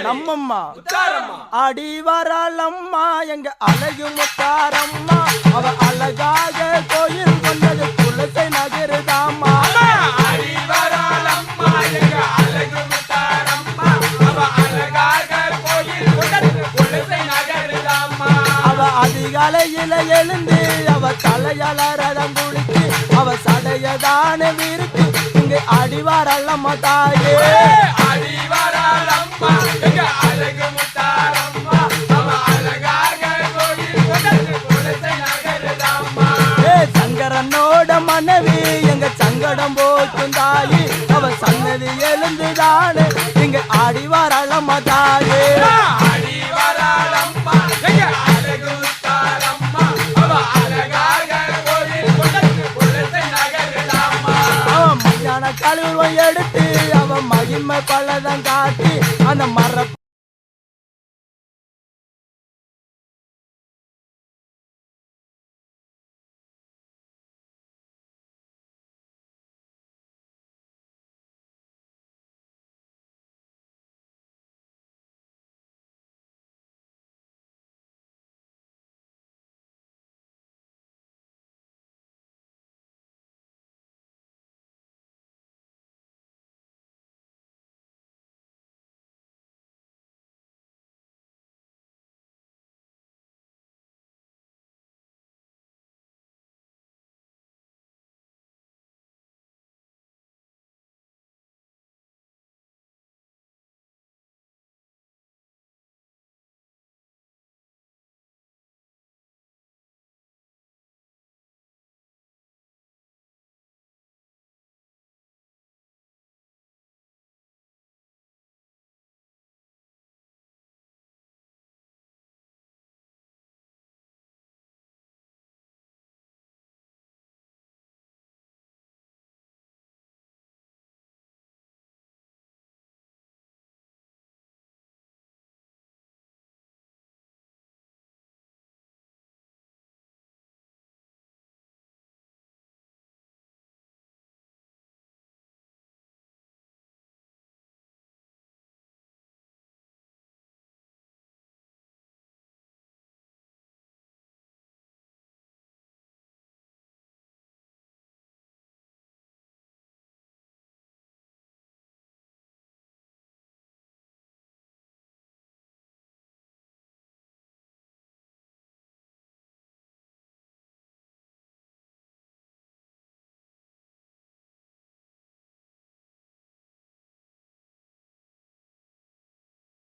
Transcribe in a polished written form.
நம்மம்மா அடி வரலம்மா எங்க அழகு முத்தாரம்மா அவ அழகாக கோயில் கொண்டது குலசை நகருதாம்மா அடி வரலம்மா எங்க அழகு முத்தாரம்மா அவ அழகாக கோயில் கொண்டது குலசை நகருதாம்மா அவ அதிகாலையில எழுந்து அவ தலையால ரதம் குளிச்சு அவ சடையதான விருக்கு இங்க அடி வரலம்மா தாயே அடி வரலம்மா எங்க அழகு முத்தாரம்மா அவ அழகாக கோயில் கொண்டது குலசை நகருதாம்மா சங்கரனோட மனைவி எங்க சங்கடம் போக்கும் தாயி அவ சன்னதி எழுந்துதானே இங்க ஆடி வரலம்மா தாயே அடி வரலம்மா எங்க அழகு முத்தாரம்மா அவ அழகாக கோயில் கொண்டது குலசை நகருதாம்மா அவன் மயான கழுவம் எடுத்து அவன் மகிமை பலதம் காட்டி அந்த மரப்ப